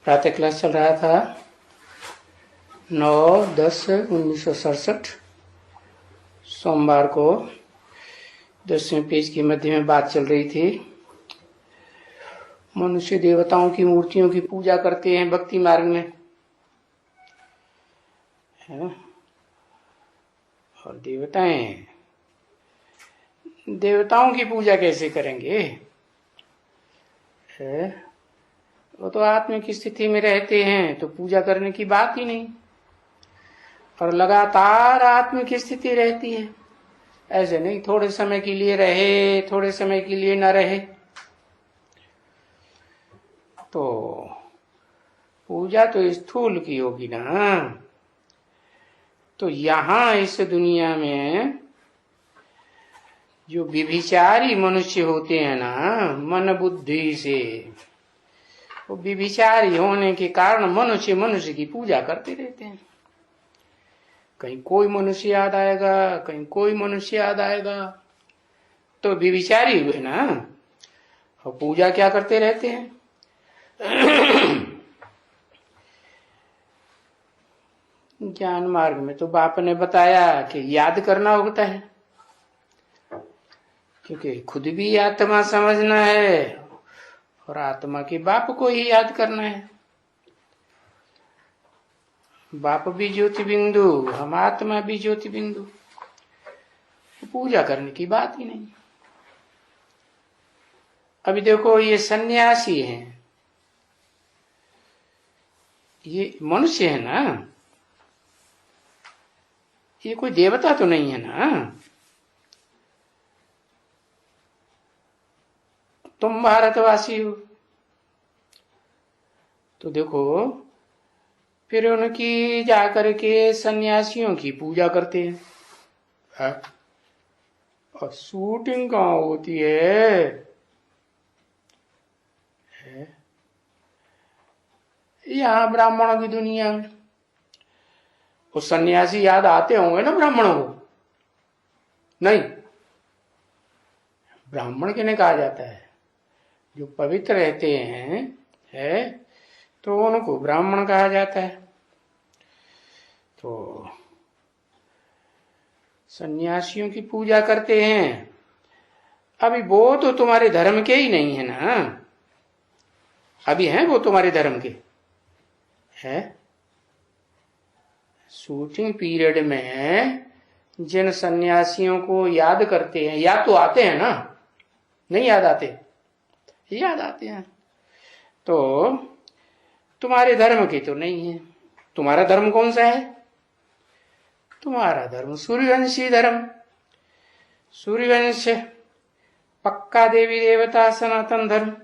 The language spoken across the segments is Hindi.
प्रातः क्लास चल रहा था 9/10/1967 सोमवार को 10वें पेज के मध्य में बात चल रही थी। मनुष्य देवताओं की मूर्तियों की पूजा करते हैं भक्ति मार्ग में, है? और देवताओं की पूजा कैसे करेंगे? है? वो तो आत्म की स्थिति में रहते हैं तो पूजा करने की बात ही नहीं, और लगातार आत्म की स्थिति रहती है। ऐसे नहीं थोड़े समय के लिए रहे, थोड़े समय के लिए न रहे। तो पूजा तो स्थूल की होगी ना। तो यहां इस दुनिया में जो विभिचारी मनुष्य होते हैं ना, मन बुद्धि से, वो विभिचारी होने के कारण मनुष्य की पूजा करते रहते हैं। कहीं कोई मनुष्य याद आएगा, कहीं कोई मनुष्य याद आएगा, तो विभिचारी हुए ना, और पूजा क्या करते रहते हैं। ज्ञान मार्ग में तो बाप ने बताया कि याद करना होता है, क्योंकि खुद भी आत्मा समझना है और आत्मा के बाप को ही याद करना है। बाप भी ज्योति बिंदु, हम आत्मा भी ज्योति बिंदु, पूजा करने की बात ही नहीं। अभी देखो ये सन्यासी हैं, ये मनुष्य है ना, ये कोई देवता तो नहीं है ना। तुम भारतवासी हो तो देखो फिर उनकी जाकर के सन्यासियों की पूजा करते हैं, है? और शूटिंग कहाँ होती है? यहाँ ब्राह्मणों की दुनिया में वो सन्यासी याद आते होंगे ना ब्राह्मणों को? नहीं, ब्राह्मण किन्हें कहा जाता है? जो पवित्र रहते हैं, है? तो उनको ब्राह्मण कहा जाता है। तो सन्यासियों की पूजा करते हैं। अभी वो तो तुम्हारे धर्म के ही नहीं है ना, अभी हैं वो तुम्हारे धर्म के, है? शूटिंग पीरियड में जिन सन्यासियों को याद करते हैं, याद तो आते हैं ना, नहीं याद आते? याद आते हैं। तो तुम्हारे धर्म के तो नहीं है। तुम्हारा धर्म कौन सा है? तुम्हारा धर्म सूर्यवंशी धर्म, सूर्यवंश पक्का देवी देवता सनातन धर्म।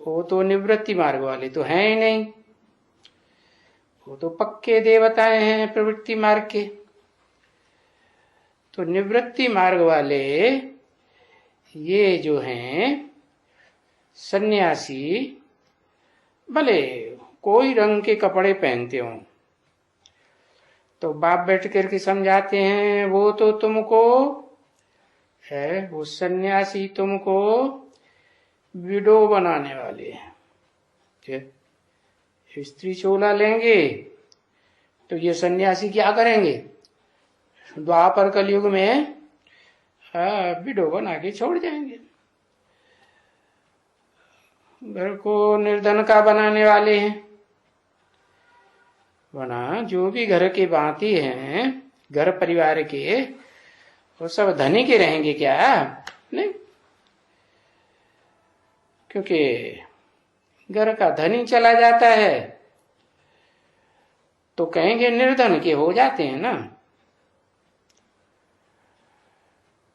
वो तो निवृत्ति मार्ग वाले तो हैं ही नहीं, वो तो पक्के देवताएं हैं प्रवृत्ति मार्ग के। तो निवृत्ति मार्ग वाले ये जो हैं सन्यासी, भले कोई रंग के कपड़े पहनते हो, तो बाप बैठ करके समझाते हैं वो तो तुमको है, वो सन्यासी तुमको विडो बनाने वाले हैं। स्त्री चोला लेंगे तो ये सन्यासी क्या करेंगे? द्वापर कलयुग में विडो बना के छोड़ जाएंगे। घर को निर्धन का बनाने वाले हैं। वरना जो भी घर के बाती हैं, घर परिवार के, वो सब धनी के रहेंगे क्या? नहीं, क्योंकि घर का धनी चला जाता है तो कहेंगे निर्धन के हो जाते हैं ना।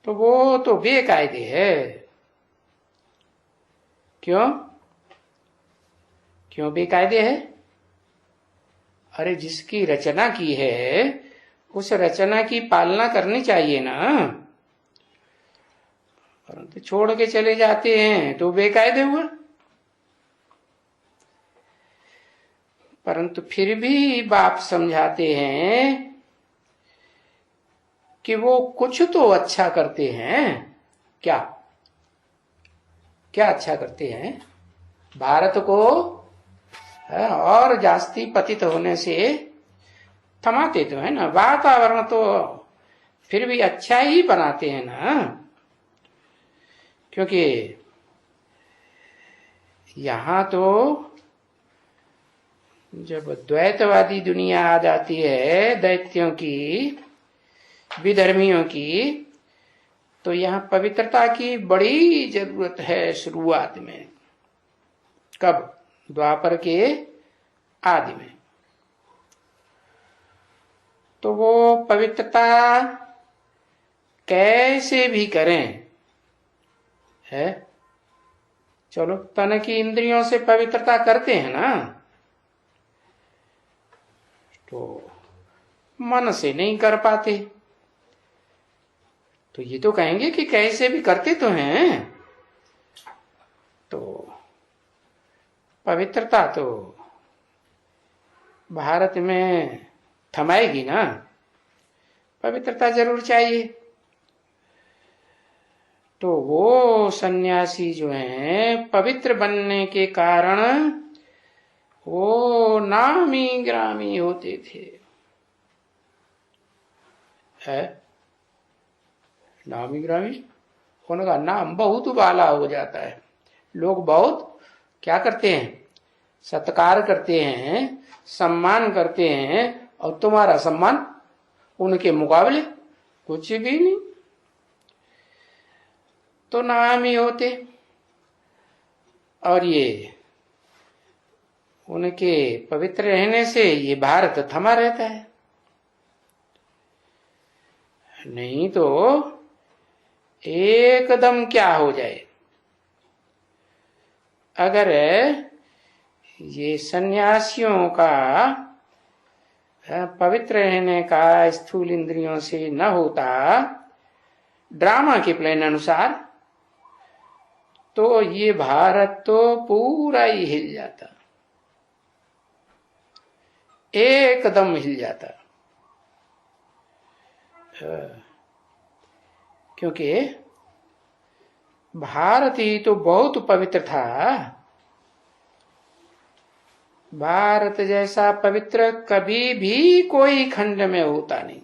तो वो तो बेकायदे है। क्यों बेकायदे है? अरे जिसकी रचना की है उस रचना की पालना करनी चाहिए ना, परंतु छोड़ के चले जाते हैं तो बेकायदे हुआ। परंतु फिर भी बाप समझाते हैं कि वो कुछ तो अच्छा करते हैं। क्या अच्छा करते हैं? भारत को है, और जास्ती पतित होने से थमाते तो है ना, वातावरण तो फिर भी अच्छा ही बनाते हैं ना, क्योंकि यहां तो जब द्वैतवादी दुनिया आ जाती है, दैत्यों की, विधर्मियों की, तो यहां पवित्रता की बड़ी जरूरत है शुरुआत में। कब? द्वापर के आदि में। तो वो पवित्रता कैसे भी करें, है, चलो तन की इंद्रियों से पवित्रता करते हैं ना, तो मन से नहीं कर पाते। तो ये तो कहेंगे कि कैसे भी करते तो हैं, तो पवित्रता तो भारत में थमाएगी ना, पवित्रता जरूर चाहिए। तो वो सन्यासी जो हैं पवित्र बनने के कारण वो नामी ग्रामी होते थे, है नामी ग्रामी होने का नाम बहुत वाला हो जाता है। लोग बहुत क्या करते हैं, सत्कार करते हैं, सम्मान करते हैं, और तुम्हारा सम्मान उनके मुकाबले कुछ भी नहीं, तो नामी होते। और ये उनके पवित्र रहने से ये भारत थमा रहता है, नहीं तो एकदम क्या हो जाए। अगर ये सन्यासियों का पवित्र रहने का स्थूल इंद्रियों से न होता, ड्रामा के प्लान अनुसार, तो ये भारत तो पूरा ही हिल जाता, एकदम हिल जाता। क्योंकि भारत ही तो बहुत पवित्र था। भारत जैसा पवित्र कभी भी कोई खंड में होता नहीं,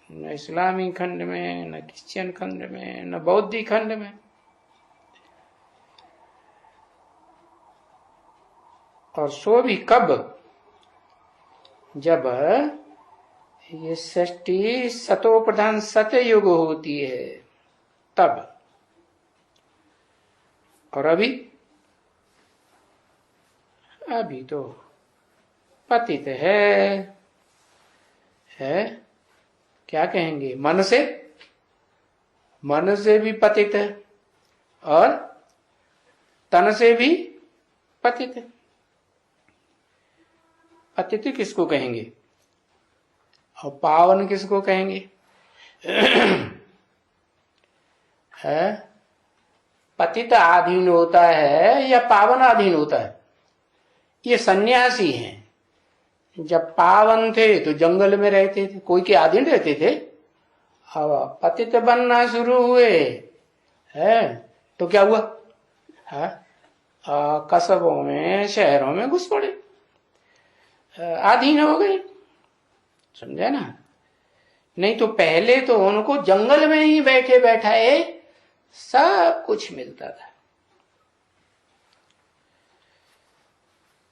न इस्लामी खंड में, न क्रिश्चियन खंड में, न बौद्धिक खंड में। और सो भी कब? जब ये सृष्टि सतो प्रधान सतयुग होती है, तब। और अभी तो पतित है क्या कहेंगे, मन से भी पतित है, और तन से भी पतित है। पतित किसको कहेंगे और पावन किसको कहेंगे? है पतित आधीन होता है या पावन आधीन होता है? ये सन्यासी हैं। जब पावन थे तो जंगल में रहते थे, कोई के अधीन रहते थे। अब पतित बनना शुरू हुए है तो क्या हुआ, है कस्बों में, शहरों में घुस पड़े, अधीन हो गए। समझे ना? नहीं तो पहले तो उनको जंगल में ही बैठे बैठाए सब कुछ मिलता था।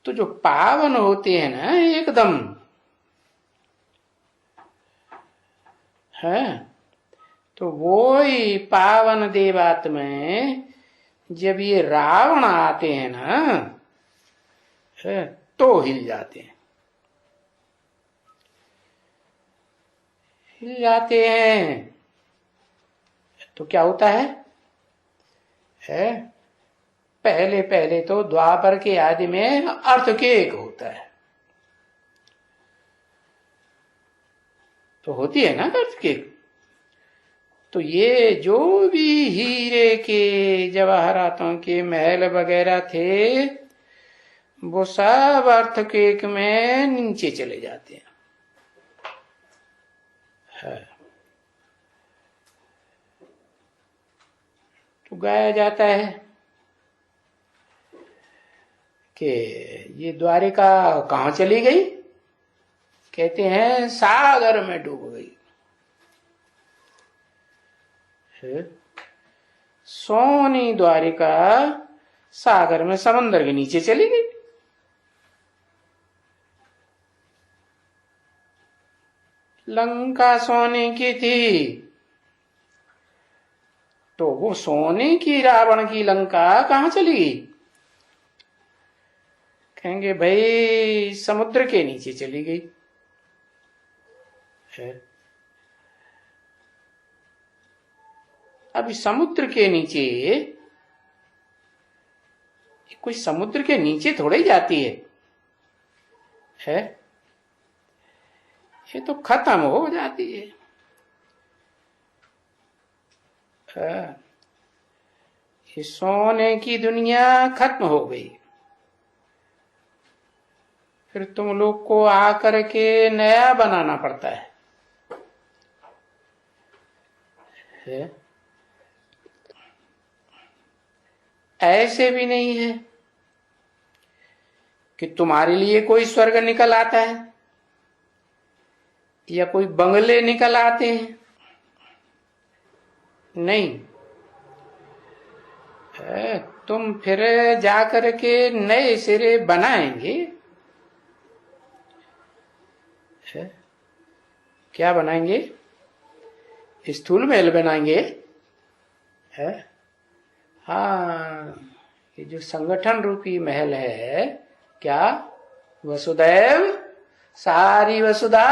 तो जो पावन होते हैं ना एकदम, है तो वो ही पावन देवात्मा में जब ये रावण आते हैं ना, है, तो हिल जाते हैं, हिल जाते हैं। तो क्या होता है पहले पहले तो द्वापर के आदि में अर्थ के एक होता है, तो होती है ना अर्थ के। तो ये जो भी हीरे के जवाहरातों के महल वगैरह थे, वो सब अर्थ केक में नीचे चले जाते हैं। तो गाया जाता है कि ये द्वारिका कहाँ चली गई? कहते हैं सागर में डूब गई। सोनी द्वारिका सागर में, समंदर के नीचे चली गई। लंका सोने की थी, तो वो सोने की रावण की लंका कहां चली गई? कहेंगे भाई समुद्र के नीचे चली गई है। अभी समुद्र के नीचे, कोई समुद्र के नीचे थोड़ी जाती है? ये तो खत्म हो जाती है। ये सोने की दुनिया खत्म हो गई, फिर तुम लोग को आकर के नया बनाना पड़ता है। ऐसे भी नहीं है कि तुम्हारे लिए कोई स्वर्ग निकल आता है या कोई बंगले निकल आते हैं। नहीं, तुम फिर जाकर के नए सिरे बनाएंगे। क्या बनाएंगे? स्थूल महल बनाएंगे। है? हाँ, ये जो संगठन रूपी महल है, क्या वसुदैव सारी वसुधा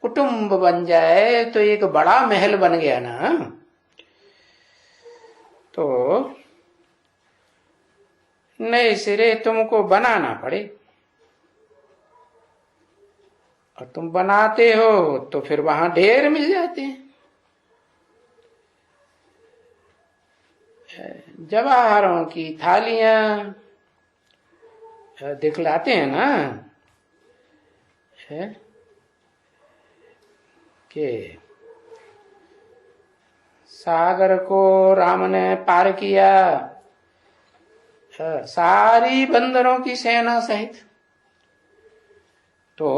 कुटुंब बन जाए तो एक बड़ा महल बन गया ना। तो नए सिरे तुमको बनाना पड़े, और तुम बनाते हो तो फिर वहां ढेर मिल जाते हैं। जवाहरों की थालियां दिखलाते हैं ना, है कि सागर को राम ने पार किया, सारी बंदरों की सेना सहित, तो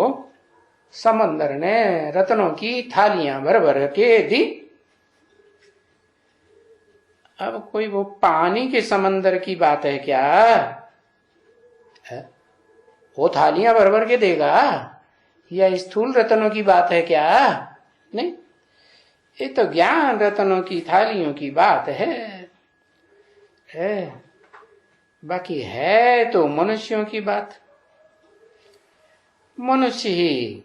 समंदर ने रत्नों की थालियां भर भर के दी। अब कोई वो पानी के समंदर की बात है क्या? है? वो थालियां भर भर के देगा, या स्थूल रत्नों की बात है क्या? नहीं, ये तो ज्ञान रत्नों की थालियों की बात है। बाकी है तो मनुष्यों की बात। मनुष्य ही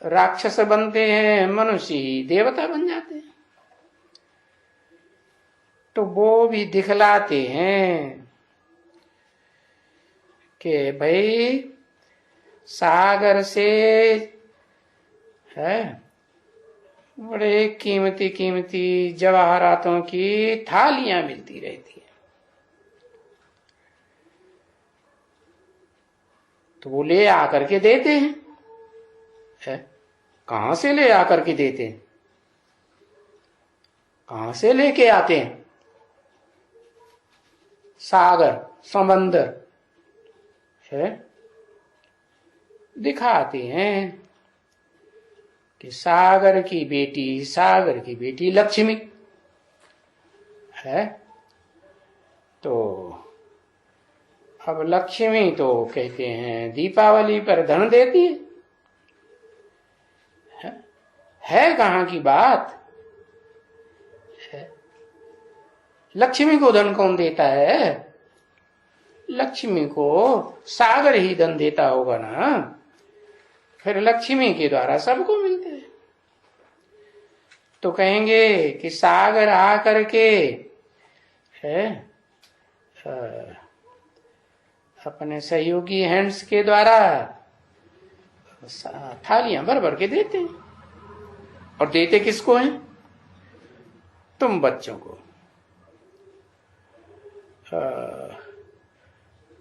राक्षस बनते हैं, मनुष्य ही देवता बन जाते हैं। तो वो भी दिखलाते हैं कि भाई सागर से है बड़े कीमती कीमती जवाहरातों की थालियां मिलती रहती है। तो वो ले आकर के देते हैं। कहां से ले आकर के देते हैं? कहां से लेके आते हैं? सागर समंदर है, दिखाते हैं कि सागर की बेटी लक्ष्मी है। तो अब लक्ष्मी तो कहते हैं दीपावली पर धन देती है कहां की बात है? लक्ष्मी को धन कौन देता है? लक्ष्मी को सागर ही धन देता होगा ना, फिर लक्ष्मी के द्वारा सबको मिलते हैं। तो कहेंगे कि सागर आकर के है अपने सहयोगी हैंड्स के द्वारा थालियां भर भर के देते हैं। और देते किसको हैं? तुम बच्चों को।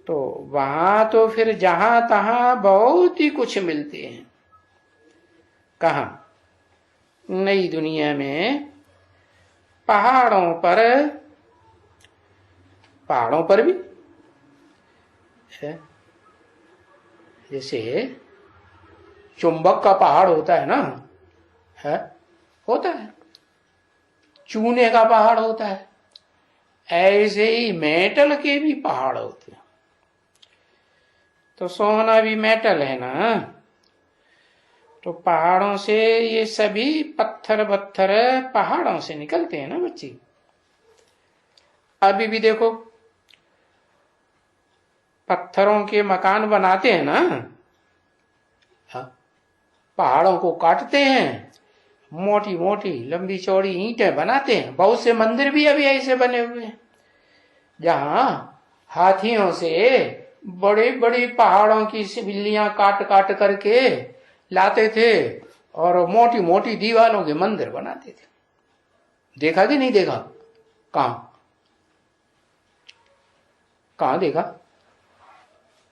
तो वहां तो फिर जहां तहां बहुत ही कुछ मिलते हैं। कहा? नई दुनिया में पहाड़ों पर भी है? जैसे चुंबक का पहाड़ होता है ना, है? होता है। चूने का पहाड़ होता है, ऐसे ही मेटल के भी पहाड़ होते हैं। तो सोना भी मेटल है ना, तो पहाड़ों से ये सभी पत्थर पत्थर पहाड़ों से निकलते हैं ना बच्चे। अभी भी देखो पत्थरों के मकान बनाते हैं ना, हाँ? पहाड़ों को काटते हैं, मोटी मोटी लंबी चौड़ी ईंटें बनाते हैं। बहुत से मंदिर भी अभी ऐसे बने हुए हैं जहां हाथियों से बड़े बड़े पहाड़ों की सिविलियां काट काट करके लाते थे और मोटी मोटी दीवारों के मंदिर बनाते थे। देखा कि नहीं देखा? कहां देखा?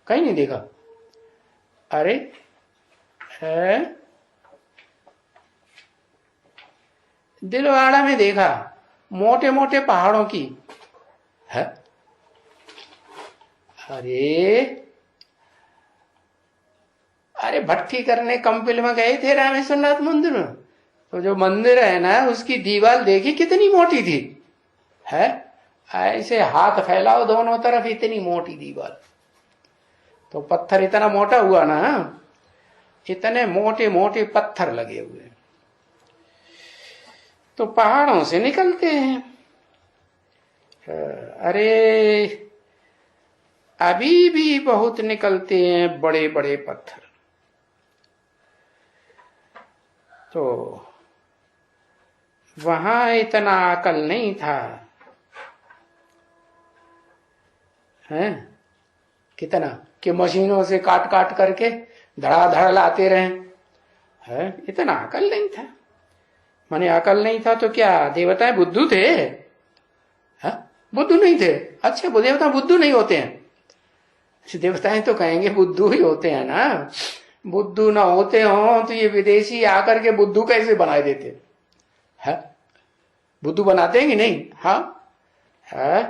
कहीं नहीं देखा। अरे है, दिलवाड़ा में देखा मोटे मोटे पहाड़ों की है। अरे भट्टी करने कंपिल में गए थे रामेश्वरनाथ मंदिर में, तो जो मंदिर है ना उसकी दीवार देखी कितनी मोटी थी, है? ऐसे हाथ फैलाओ दोनों तरफ, इतनी मोटी दीवार। तो पत्थर इतना मोटा हुआ ना, इतने मोटे मोटे पत्थर लगे हुए, तो पहाड़ों से निकलते हैं। अरे अभी भी बहुत निकलते हैं बड़े बड़े पत्थर। तो वहां इतना अकल नहीं था, है? कितना कि मशीनों से काट काट करके धड़ाधड़ लाते रहे, है? इतना अकल नहीं था। माने अकल नहीं था तो क्या देवताएं बुद्धू थे? है? बुद्धू नहीं थे। अच्छा, वो देवता बुद्धू नहीं होते हैं? देवताएं तो कहेंगे बुद्धू ही होते हैं ना। बुद्धू ना होते हो तो ये विदेशी आकर के बुद्धू कैसे बनाए देते है? बुद्धू बनाते हैं कि नहीं? हाँ है।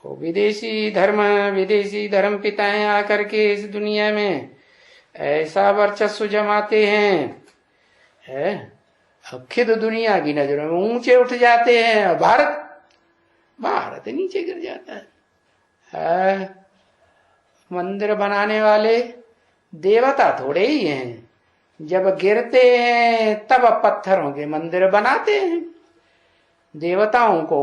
वो विदेशी धर्म पिताएं आकर के इस दुनिया में ऐसा वर्चस्व जमाते हैं, है? खुद दुनिया की नजरों में ऊंचे उठ जाते हैं। भारत नीचे गिर जाता है। मंदिर बनाने वाले देवता थोड़े ही हैं, जब गिरते हैं तब पत्थरों के मंदिर बनाते हैं। देवताओं को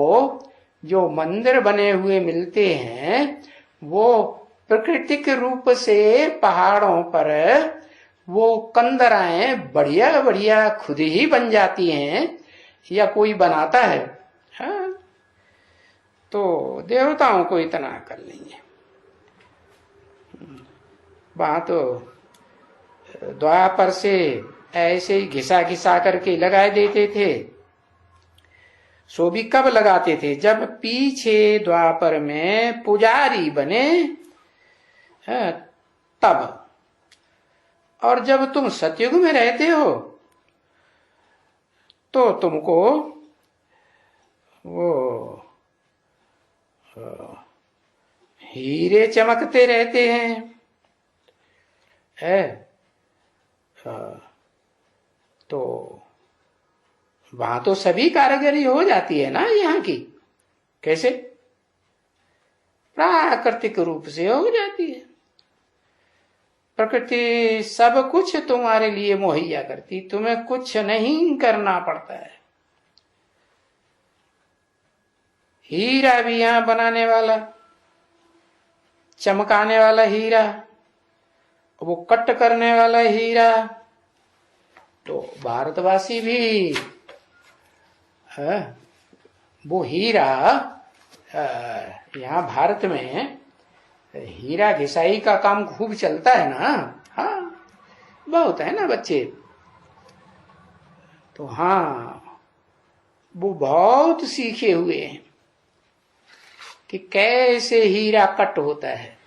जो मंदिर बने हुए मिलते हैं वो प्राकृतिक रूप से पहाड़ों पर वो कंदराएं बढ़िया बढ़िया खुद ही बन जाती हैं, या कोई बनाता है? हाँ? तो देवताओं को इतना अकल नहीं है। वहां तो द्वापर से ऐसे ही घिसा घिसा करके लगा देते थे। सो भी कब लगाते थे? जब पीछे द्वापर में पुजारी बने, है, तब। और जब तुम सतयुग में रहते हो तो तुमको वो हीरे चमकते रहते हैं, है? तो वहां तो सभी कारीगरी हो जाती है ना यहाँ की। कैसे? प्राकृतिक रूप से हो जाती है। प्रकृति सब कुछ तुम्हारे लिए मुहैया करती, तुम्हें कुछ नहीं करना पड़ता है। हीरा भी यहां बनाने वाला, चमकाने वाला हीरा, वो कट करने वाला हीरा, तो भारतवासी भी है। वो हीरा यहाँ भारत में हीरा घिसाई का काम खूब चलता है ना। हाँ, बहुत है ना बच्चे। तो हाँ, वो बहुत सीखे हुए हैं कि कैसे हीरा कट होता है?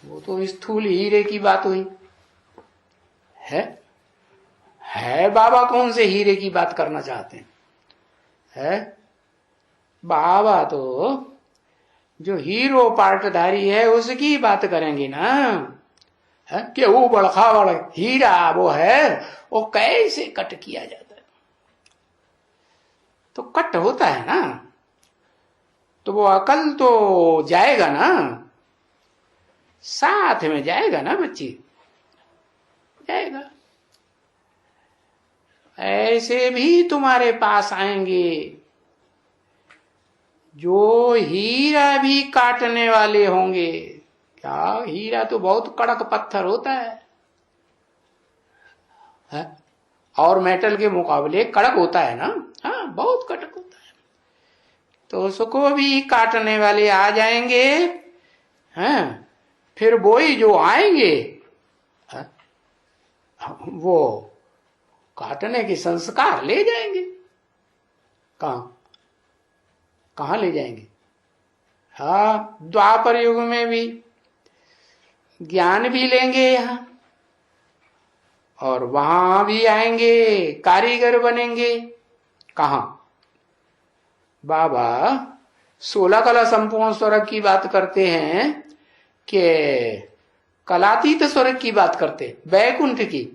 वो तो स्थूल हीरे की बात हुई है। बाबा कौन से हीरे की बात करना चाहते हैं? है बाबा तो जो हीरो पार्टधारी है उसकी बात करेंगे ना, है कि वो बड़खा बड़ हीरा वो है, वो कैसे कट किया जाता है। तो कट होता है ना, तो वो अकल तो जाएगा ना, साथ में जाएगा ना बच्ची, जाएगा। ऐसे भी तुम्हारे पास आएंगे जो हीरा भी काटने वाले होंगे। क्या हीरा तो बहुत कड़क पत्थर होता है? और मेटल के मुकाबले कड़क होता है ना, हाँ बहुत कड़क होता है। तो उसको भी काटने वाले आ जाएंगे, हैं? फिर वही जो आएंगे, हैं? वो काटने के संस्कार ले जाएंगे। कहां ले जाएंगे? हाँ, द्वापर युग में भी ज्ञान भी लेंगे यहां, और वहां भी आएंगे, कारीगर बनेंगे। कहा? बाबा 16 कला संपूर्ण स्वर्ग की बात करते हैं कि कलातीत स्वर्ग की बात करते, वैकुंठ की।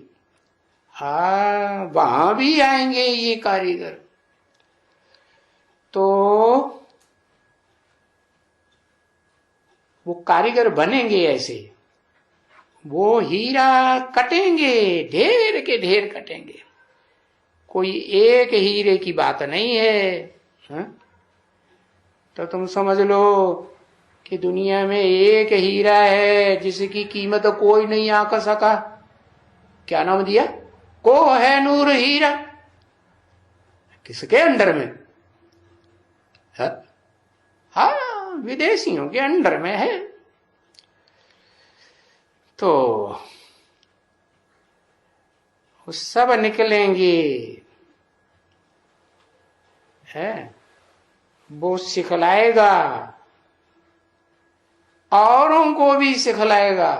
हाँ, वहां भी आएंगे ये कारीगर। तो वो कारीगर बनेंगे ऐसे, वो हीरा कटेंगे, ढेर के ढेर कटेंगे। कोई एक हीरे की बात नहीं है, हा? तो तुम समझ लो कि दुनिया में एक हीरा है जिसकी कीमत कोई नहीं आंक सका। क्या नाम दिया? कोह-ए-नूर हीरा। किसके अंडर में? हाँ, विदेशियों के अंडर में है। तो वो सब निकलेंगे, है वो सिखलाएगा, औरों को भी सिखलाएगा।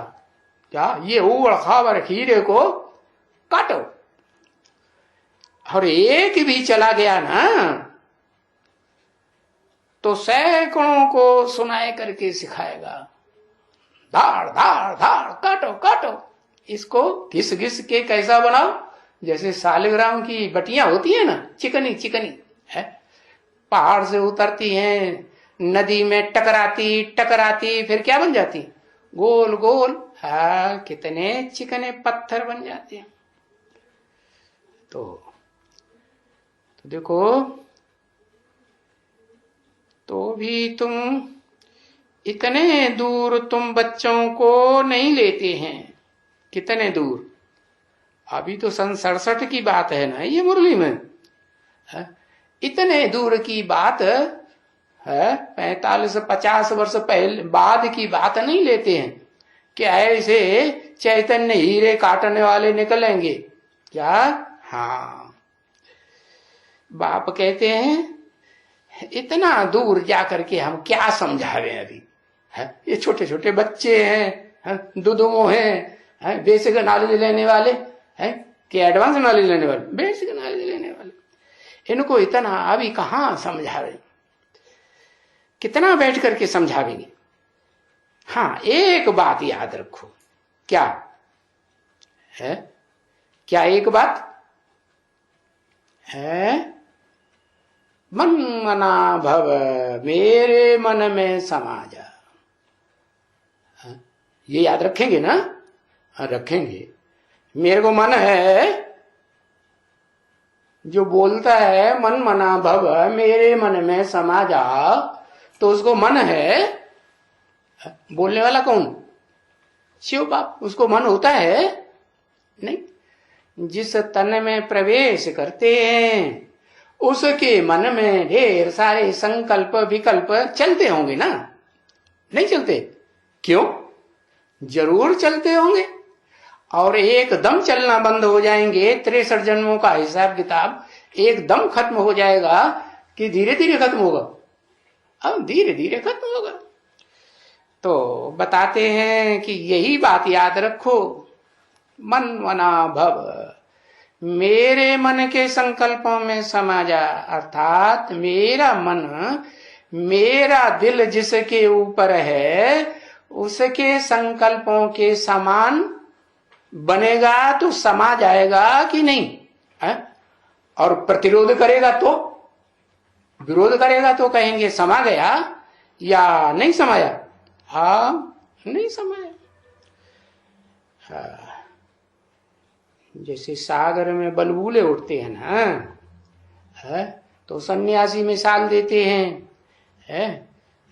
क्या? ये उबड़ खाबड़ हीरे को काटो। और एक भी चला गया ना तो सैकड़ों को सुनाए करके सिखाएगा। धाड़ धाड़ धाड़ काटो काटो, इसको घिस घिस के कैसा बनाओ, जैसे सालिग्राम की बटियां होती है ना, चिकनी चिकनी है, पहाड़ से उतरती हैं, नदी में टकराती टकराती फिर क्या बन जाती? गोल गोल। हाँ, कितने चिकने पत्थर बन जाते हैं। तो देखो, तो भी तुम इतने दूर तुम बच्चों को नहीं लेते हैं। कितने दूर? अभी तो सन 67 की बात है ना ये मुरली में, है? इतने दूर की बात है, 45-50 वर्ष पहले बाद की बात नहीं लेते हैं कि ऐसे चैतन्य हीरे काटने वाले निकलेंगे। क्या? हाँ, बाप कहते हैं इतना दूर जाकर के हम क्या समझावे अभी, है? ये छोटे छोटे बच्चे हैं, दुदुमो हैं, बेसिक नॉलेज लेने वाले हैं कि एडवांस नॉलेज लेने वाले? बेसिक नॉलेज लेने वाले। इनको इतना अभी कहां समझावे, कितना बैठ करके समझावेंगे? हाँ, एक बात याद रखो। क्या है? क्या एक बात है? मन मना भव मेरे मन में समा जा। ये याद रखेंगे ना? हाँ, रखेंगे। मेरे को मन है, जो बोलता है मन मना भव मेरे मन में समा जा, तो उसको मन है। बोलने वाला कौन? शिव बाप। उसको मन होता है? नहीं। जिस तन में प्रवेश करते हैं उसके मन में ढेर सारे संकल्प विकल्प चलते होंगे ना? नहीं चलते? क्यों? जरूर चलते होंगे। और एकदम चलना बंद हो जाएंगे, 63 जन्मों का हिसाब किताब एकदम खत्म हो जाएगा कि धीरे धीरे खत्म होगा? अब धीरे धीरे खत्म होगा। तो बताते हैं कि यही बात याद रखो, मन मना भव मेरे मन के संकल्पों में समा जा। अर्थात मेरा मन मेरा दिल जिसके ऊपर है उसके संकल्पों के समान बनेगा तो समा जाएगा कि नहीं है? और प्रतिरोध करेगा तो, विरोध करेगा तो कहेंगे समा गया या नहीं समाया। हाँ, नहीं समाया। हाँ, जैसे सागर में बलबूले उठते हैं ना, है तो सन्यासी मिसाल देते हैं, है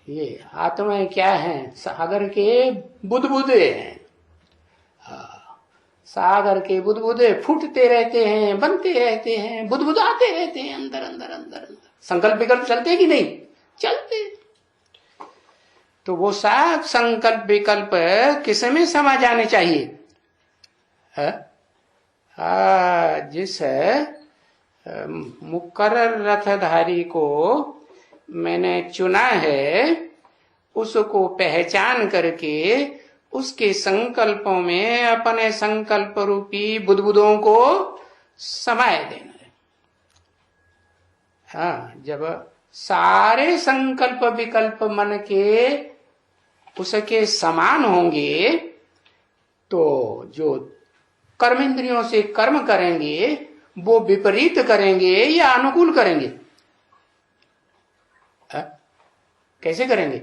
ये आत्माएं क्या हैं, सागर के बुदबुदे हैं। सागर के बुदबुदे फूटते रहते हैं, बनते रहते हैं, बुदबुदाते रहते हैं अंदर अंदर अंदर अंदर। संकल्प विकल्प चलते कि नहीं चलते। तो वो सब संकल्प विकल्प किसमें समा जाने चाहिए है? जिस मुकर्रर रथधारी को मैंने चुना है उसको पहचान करके उसके संकल्पों में अपने संकल्प रूपी बुदबुदों को समाये देना है। हाँ, जब सारे संकल्प विकल्प मन के उसके समान होंगे तो जो कर्म इंद्रियों से कर्म करेंगे वो विपरीत करेंगे या अनुकूल करेंगे। कैसे करेंगे?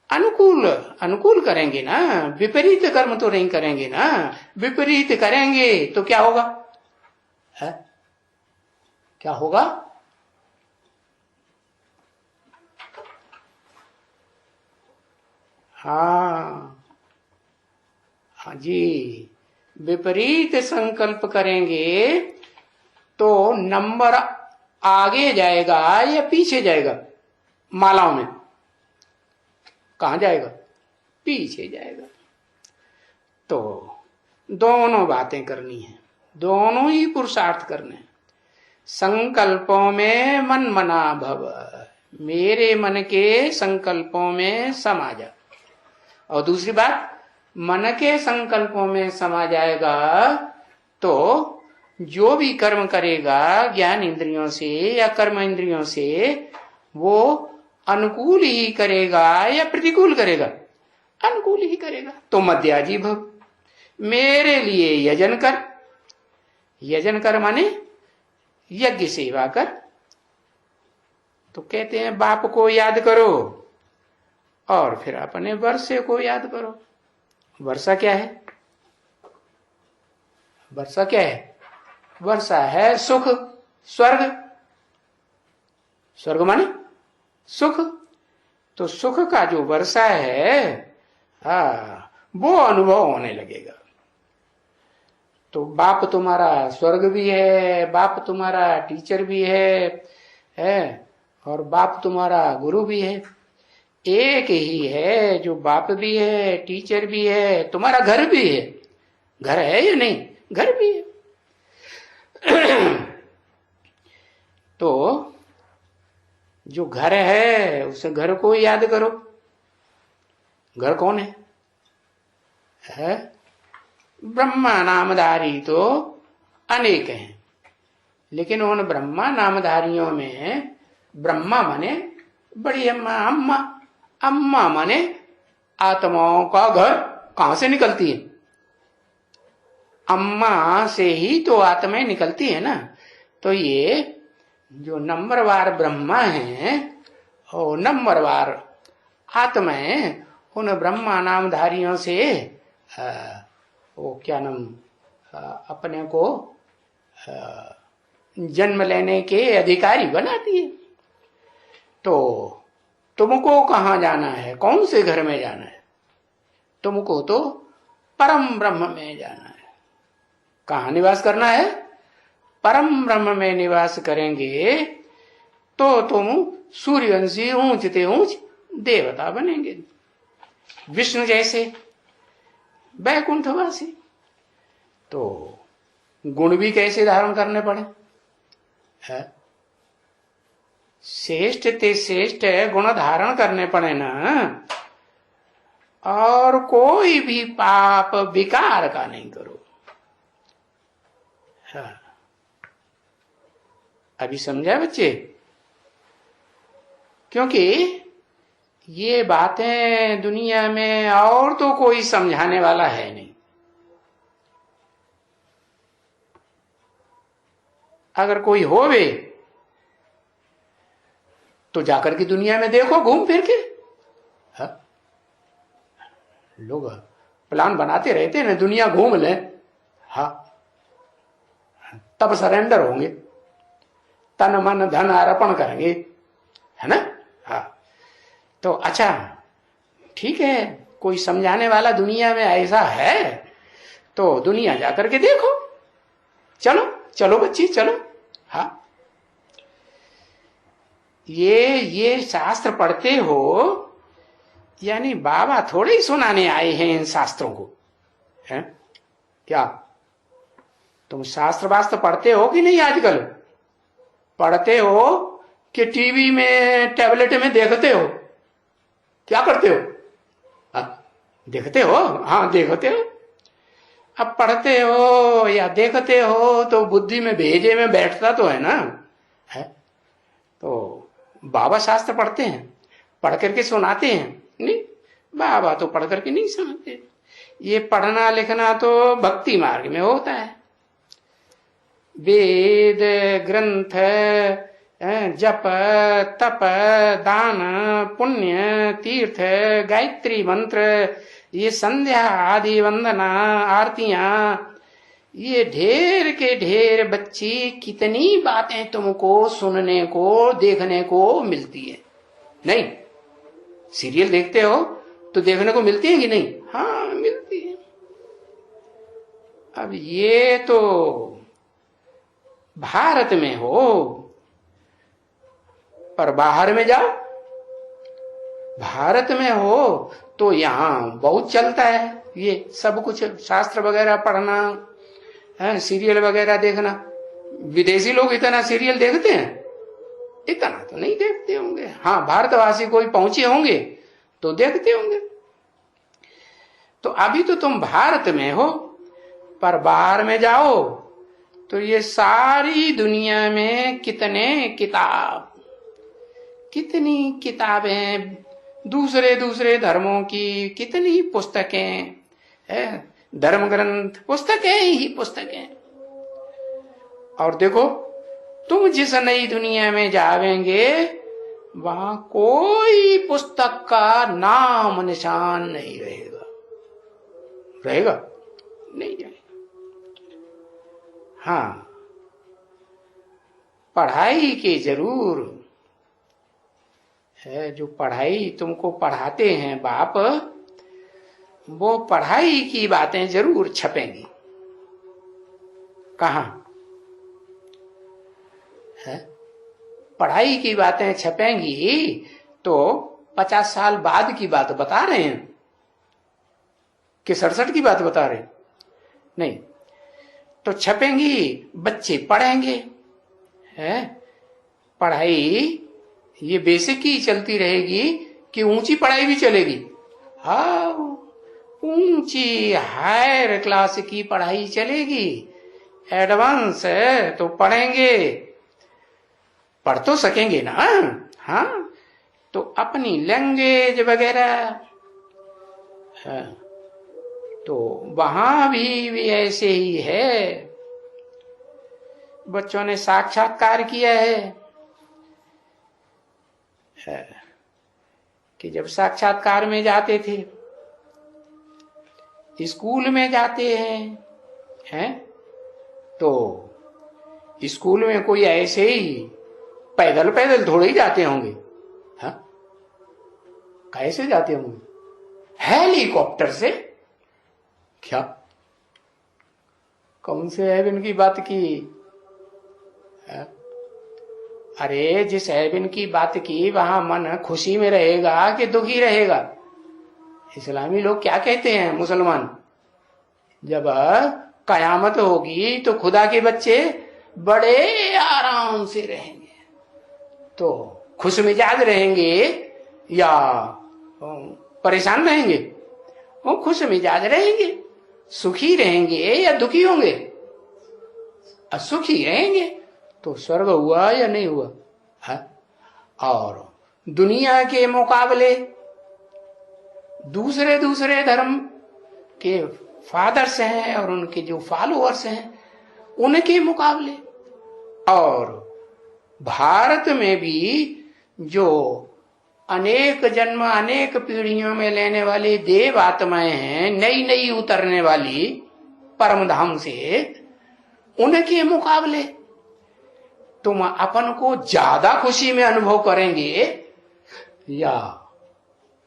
अनुकूल अनुकूल करेंगे ना, विपरीत कर्म तो नहीं करेंगे ना। विपरीत करेंगे तो क्या होगा है? क्या होगा? हाँ जी, विपरीत संकल्प करेंगे तो नंबर आगे जाएगा या पीछे जाएगा? मालाओं में कहां जाएगा? पीछे जाएगा। तो दोनों बातें करनी है, दोनों ही पुरुषार्थ करने हैं। संकल्पों में मन मना भव, मेरे मन के संकल्पों में समा जा। और दूसरी बात, मन के संकल्पों में समा जाएगा तो जो भी कर्म करेगा ज्ञान इंद्रियों से या कर्म इंद्रियों से वो अनुकूल ही करेगा या प्रतिकूल करेगा? अनुकूल ही करेगा। तो मध्याजी भव, मेरे लिए यजन कर। यजन कर माने यज्ञ सेवा कर। तो कहते हैं बाप को याद करो और फिर अपने वर्षे को याद करो। वर्षा क्या है? वर्षा क्या है? वर्षा है सुख, स्वर्ग। स्वर्ग माने सुख। तो सुख का जो वर्षा है वो अनुभव होने लगेगा। तो बाप तुम्हारा स्वर्ग भी है, बाप तुम्हारा टीचर भी है और बाप तुम्हारा गुरु भी है। एक ही है जो बाप भी है, टीचर भी है, तुम्हारा घर भी है। घर है या नहीं? घर भी है। तो जो घर है उस घर को याद करो। घर कौन है? ब्रह्मा नामधारी तो अनेक हैं, लेकिन उन ब्रह्मा नामधारियों में ब्रह्मा माने बड़ी अम्मा, अम्मा अम्मा माने आत्माओं का घर। कहां से निकलती है? अम्मा से ही तो आत्माएं निकलती है ना। तो ये जो नंबरवार ब्रह्मा है और नंबरवार आत्माएं उन ब्रह्मा नामधारियों से वो क्या नाम अपने को जन्म लेने के अधिकारी बनाती है। तो तुमको कहां जाना है? कौन से घर में जाना है? तुमको तो परम ब्रह्म में जाना है। कहां निवास करना है? परम ब्रह्म में निवास करेंगे तो तुम सूर्यवंशी ऊंचते ऊंच देवता बनेंगे, विष्णु जैसे वैकुंठवासी। तो गुण भी कैसे धारण करने पड़े है? श्रेष्ठ ते श्रेष्ठ गुण धारण करने पड़े ना। और कोई भी पाप विकार का नहीं करो। हाँ, अभी समझा बच्चे? क्योंकि ये बातें दुनिया में और तो कोई समझाने वाला है नहीं। अगर कोई होवे तो जाकर के दुनिया में देखो घूम फिर के। हा? लोग प्लान बनाते रहते हैं ना, दुनिया घूम ले, हाँ तब सरेंडर होंगे, तन मन धन अर्पण करेंगे, है ना। हाँ तो अच्छा ठीक है, कोई समझाने वाला दुनिया में ऐसा है तो दुनिया जाकर के देखो। चलो चलो बच्ची चलो। हाँ ये शास्त्र पढ़ते हो, यानी बाबा थोड़े ही सुनाने आए हैं इन शास्त्रों को, है क्या? तुम शास्त्र वास्त्र पढ़ते हो कि नहीं? आजकल पढ़ते हो कि टीवी में टैबलेट में देखते हो? क्या करते हो? देखते हो? हाँ देखते हो। अब पढ़ते हो या देखते हो तो बुद्धि में भेजे में बैठता तो है ना, है? तो बाबा शास्त्र पढ़ते हैं, पढ़ करके सुनाते हैं नहीं? बाबा तो पढ़ करके नहीं सुनाते। ये पढ़ना लिखना तो भक्ति मार्ग में होता है। वेद ग्रंथ, जप तप दान पुण्य तीर्थ गायत्री मंत्र, ये संध्या आदि वंदना आरतियां, ये ढेर के ढेर बच्ची कितनी बातें तुमको सुनने को देखने को मिलती है। नहीं सीरियल देखते हो तो देखने को मिलती है कि नहीं? हाँ मिलती है। अब ये तो भारत में हो, पर बाहर में जाओ, भारत में हो तो यहां बहुत चलता है ये सब कुछ, शास्त्र वगैरह पढ़ना है, सीरियल वगैरह देखना। विदेशी लोग इतना सीरियल देखते हैं? इतना तो नहीं देखते होंगे। हाँ भारतवासी कोई पहुंचे होंगे तो देखते होंगे। तो अभी तो तुम भारत में हो, पर बाहर में जाओ तो ये सारी दुनिया में कितनी किताबें, दूसरे दूसरे धर्मों की कितनी पुस्तकें, धर्म ग्रंथ, पुस्तकें ही पुस्तकें। और देखो तुम जिस नई दुनिया में जावेंगे वहां कोई पुस्तक का नाम निशान नहीं रहेगा। रहेगा? नहीं रहेगा। हाँ पढ़ाई के जरूर है, जो पढ़ाई तुमको पढ़ाते हैं बाप, वो पढ़ाई की बातें जरूर छपेंगी। कहां है? पढ़ाई की बातें छपेंगी तो 50 साल बाद की बात बता रहे हैं कि 67 की बात बता रहे हैं? नहीं, तो छपेंगी, बच्चे पढ़ेंगे, है? पढ़ाई ये बेसिक ही चलती रहेगी कि ऊंची पढ़ाई भी चलेगी? हाँ ऊंची हायर क्लास की पढ़ाई चलेगी, एडवांस है तो पढ़ेंगे, पढ़ तो सकेंगे ना। हाँ तो अपनी लैंग्वेज वगैरह, तो वहां भी ऐसे ही है। बच्चों ने साक्षात्कार किया है कि जब साक्षात्कार में जाते थे, स्कूल में जाते हैं तो स्कूल में कोई ऐसे ही पैदल पैदल थोड़े ही जाते होंगे। हाँ कैसे जाते होंगे? हेलीकॉप्टर से। क्या? कौन से हेवन की बात की? अरे जिस हेवन की बात की वहां मन खुशी में रहेगा कि दुखी रहेगा? इस्लामी लोग क्या कहते हैं, मुसलमान, जब कयामत होगी तो खुदा के बच्चे बड़े आराम से रहेंगे, तो खुश मिजाज रहेंगे या परेशान रहेंगे? वो खुश मिजाज रहेंगे, सुखी रहेंगे या दुखी होंगे? सुखी रहेंगे। तो स्वर्ग हुआ या नहीं हुआ? है? और दुनिया के मुकाबले, दूसरे दूसरे धर्म के फादर्स हैं और उनके जो फॉलोअर्स हैं उनके मुकाबले, और भारत में भी जो अनेक जन्म अनेक पीढ़ियों में लेने वाली देव आत्माएं हैं, नई नई उतरने वाली परम धाम से, उनके मुकाबले तुम अपन को ज्यादा खुशी में अनुभव करेंगे या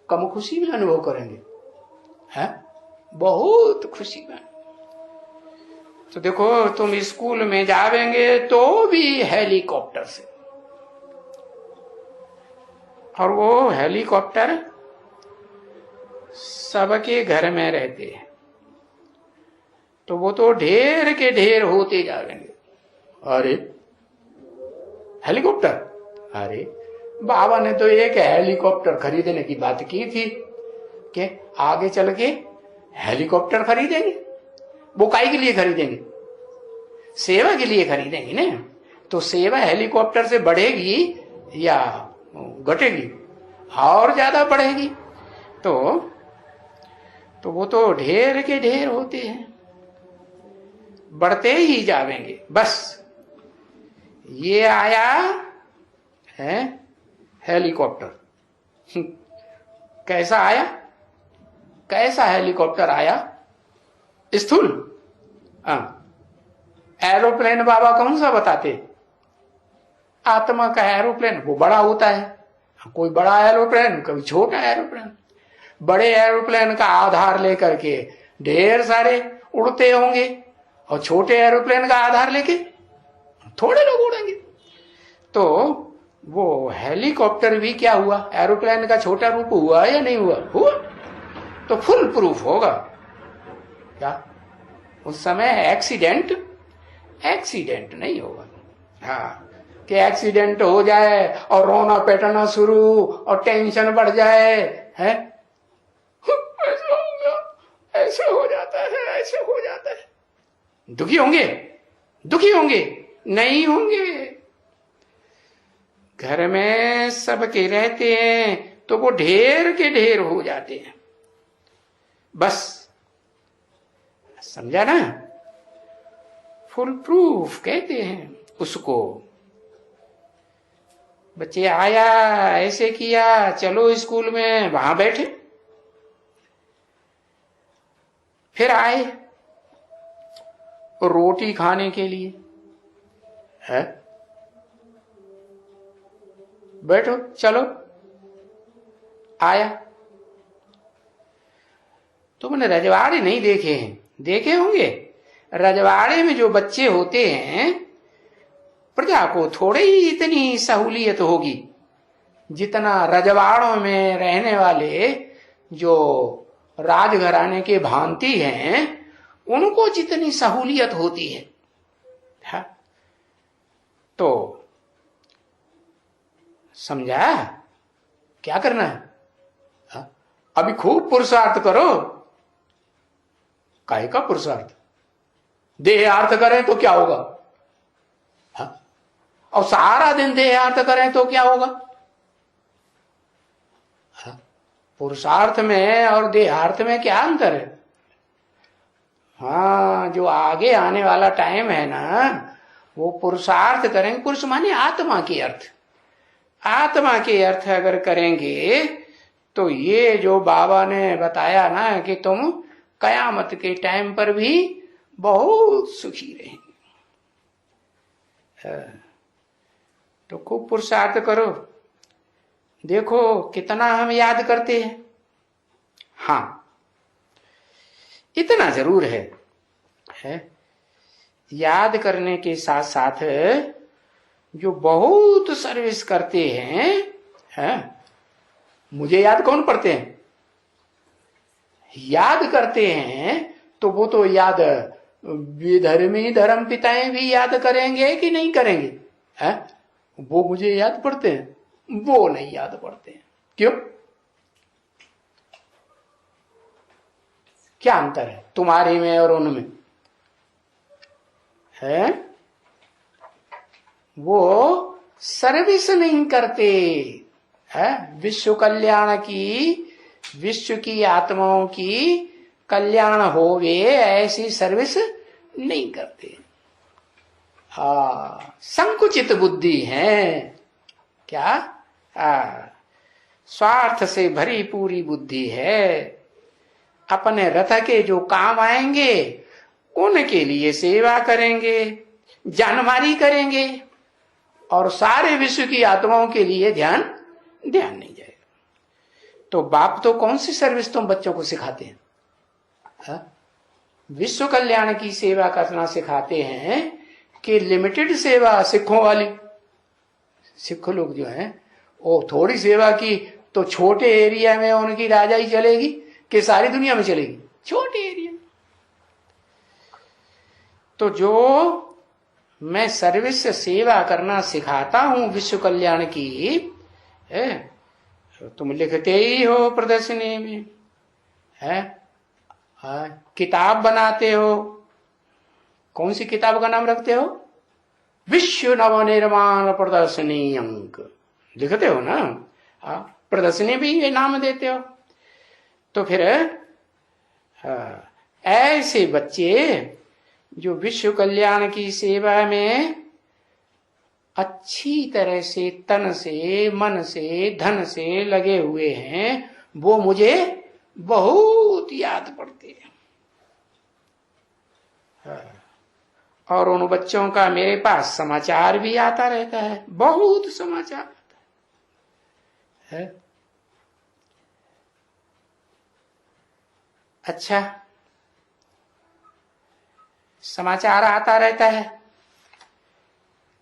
कम खुशी में अनुभव करेंगे? है बहुत खुशी में। तो देखो, तुम स्कूल में जावेंगे तो भी हेलीकॉप्टर से, और वो हेलीकॉप्टर सबके घर में रहते हैं, तो वो तो ढेर के ढेर होते जाएंगे। अरे हेलीकॉप्टर, अरे बाबा ने तो एक हेलीकॉप्टर खरीदने की बात की थी कि आगे चल के हेलीकॉप्टर खरीदेंगे। वो काहे के लिए खरीदेंगे? सेवा के लिए खरीदेंगे ना। तो सेवा हेलीकॉप्टर से बढ़ेगी या घटेगी? और ज्यादा बढ़ेगी। तो वो तो ढेर के ढेर होते हैं, बढ़ते ही जावेंगे। बस ये आया है हेलीकॉप्टर। कैसा आया? कैसा हेलीकॉप्टर आया? स्थूल। एरोप्लेन बाबा कौन सा बताते? आत्मा का एरोप्लेन वो बड़ा होता है, कोई बड़ा एरोप्लेन, कोई छोटा एरोप्लेन। बड़े एरोप्लेन का आधार लेकर के ढेर सारे उड़ते होंगे, और छोटे एरोप्लेन का आधार लेके थोड़े लोग उड़ेंगे। तो वो हेलीकॉप्टर भी क्या हुआ? एरोप्लेन का छोटा रूप हुआ या नहीं हुआ? हुआ। तो फुल प्रूफ होगा क्या? उस समय एक्सीडेंट नहीं होगा। हाँ, कि एक्सीडेंट हो जाए और रोना पेटना शुरू और टेंशन बढ़ जाए, है ऐसा हो गया, ऐसे हो जाता है, ऐसे हो जाता है। दुखी होंगे? नहीं होंगे। घर में सबके रहते हैं तो वो ढेर के ढेर हो जाते हैं। बस समझा ना? फुल प्रूफ कहते हैं उसको। बच्चे आया, ऐसे किया, चलो स्कूल में, वहां बैठे, फिर आए रोटी खाने के लिए, है बैठो, चलो, आया। तुमने रजवाड़े नहीं देखे हैं? देखे होंगे। रजवाड़े में जो बच्चे होते हैं, प्रजा को थोड़ी ही इतनी सहूलियत होगी जितना रजवाड़ों में रहने वाले जो राजघराने के भांति हैं उनको जितनी सहूलियत होती है। हा? तो समझा क्या करना है? हा? अभी खूब पुरुषार्थ करो। काहे का पुरुषार्थ? देहार्थ करें तो क्या होगा? हा? और सारा दिन देहार्थ करें तो क्या होगा? हा? पुरुषार्थ में और देहार्थ में क्या अंतर है? हाँ, जो आगे आने वाला टाइम है ना, वो पुरुषार्थ करेंगे। पुरुष माने आत्मा के अर्थ। आत्मा के अर्थ अगर करेंगे तो ये जो बाबा ने बताया ना कि तुम कयामत के टाइम पर भी बहुत सुखी रहेंगे। तो खूब पुरुषार्थ करो। देखो कितना हम याद करते हैं। हाँ, इतना जरूर है याद करने के साथ साथ जो बहुत सर्विस करते हैं, मुझे याद कौन पड़ते हैं? याद करते हैं तो वो तो याद विधर्मी धर्म पिताएं भी याद करेंगे कि नहीं करेंगे? है वो मुझे याद पड़ते हैं? वो नहीं याद पड़ते हैं। क्यों? क्या अंतर है तुम्हारे में और उनमें? है वो सर्विस नहीं करते। है, विश्व कल्याण की, विश्व की आत्माओं की कल्याण होवे ऐसी सर्विस नहीं करते। संकुचित बुद्धि है। क्या? स्वार्थ से भरी पूरी बुद्धि है। अपने रथ के जो काम आएंगे उनके लिए सेवा करेंगे, जानमारी करेंगे, और सारे विश्व की आत्माओं के लिए ध्यान नहीं जाएगा। तो बाप तो कौन सी सर्विस तुम बच्चों को सिखाते हैं? विश्व कल्याण की सेवा करना सिखाते हैं कि लिमिटेड सेवा सिखों वाली। सिख लोग जो हैं वो थोड़ी सेवा की तो छोटे एरिया में उनकी राजाई चलेगी कि सारी दुनिया में चलेगी? छोटे एरिया में। तो जो मैं सर्विस सेवा करना सिखाता हूं विश्व कल्याण की, तुम लिखते ही हो प्रदर्शनी में, है किताब बनाते हो। कौन सी किताब का नाम रखते हो? विश्व नवनिर्माण प्रदर्शनी अंक लिखते हो ना। प्रदर्शनी भी ये नाम देते हो। तो फिर ऐसे बच्चे जो विश्व कल्याण की सेवा में अच्छी तरह से तन से, मन से, धन से लगे हुए हैं, वो मुझे बहुत याद पड़ते हैं। और उन बच्चों का मेरे पास समाचार भी आता रहता है, बहुत समाचार आता है। अच्छा, समाचार आता रहता है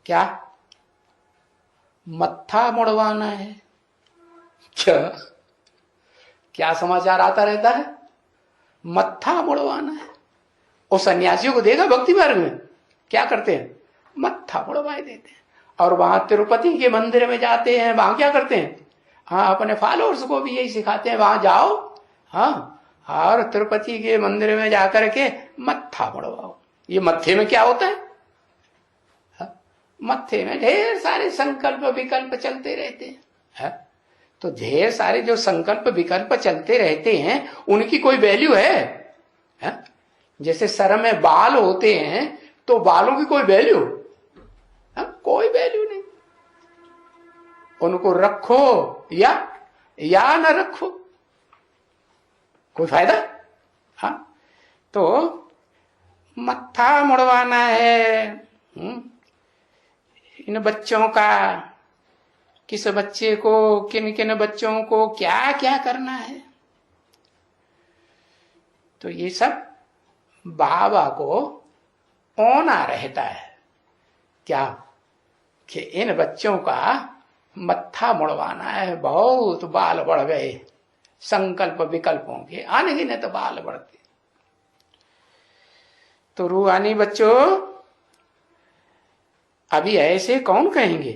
क्या? मत्था मुड़वाना है क्या? क्या समाचार आता रहता है? मत्था मुड़वाना है। वो सन्यासियों को देखा भक्ति मार्ग में क्या करते हैं? मत्था मुड़वाए देते हैं। और वहां तिरुपति के मंदिर में जाते हैं, वहां क्या करते हैं? अपने फॉलोअर्स को भी यही सिखाते हैं, वहां जाओ और तिरुपति के मंदिर में जाकर के मत्था मुड़वाओ। ये मत्थे में क्या होता है? मत्थे में ढेर सारे संकल्प विकल्प चलते रहते हैं। तो ढेर सारे जो संकल्प विकल्प चलते रहते हैं उनकी कोई वैल्यू है? जैसे सर में बाल होते हैं तो बालों की कोई वैल्यू? कोई वैल्यू नहीं। उनको रखो या न रखो, कोई फायदा? तो मत्था मुड़वाना है इन बच्चों का। किस बच्चे को, किन किन बच्चों को क्या क्या करना है, तो ये सब बाबा को होना रहता है। क्या कि इन बच्चों का मत्था मुड़वाना है। बहुत बाल बढ़ गए संकल्प विकल्पों के, अनगिनत तो बाल बढ़ते। तो रूहानी बच्चों, अभी ऐसे कौन कहेंगे?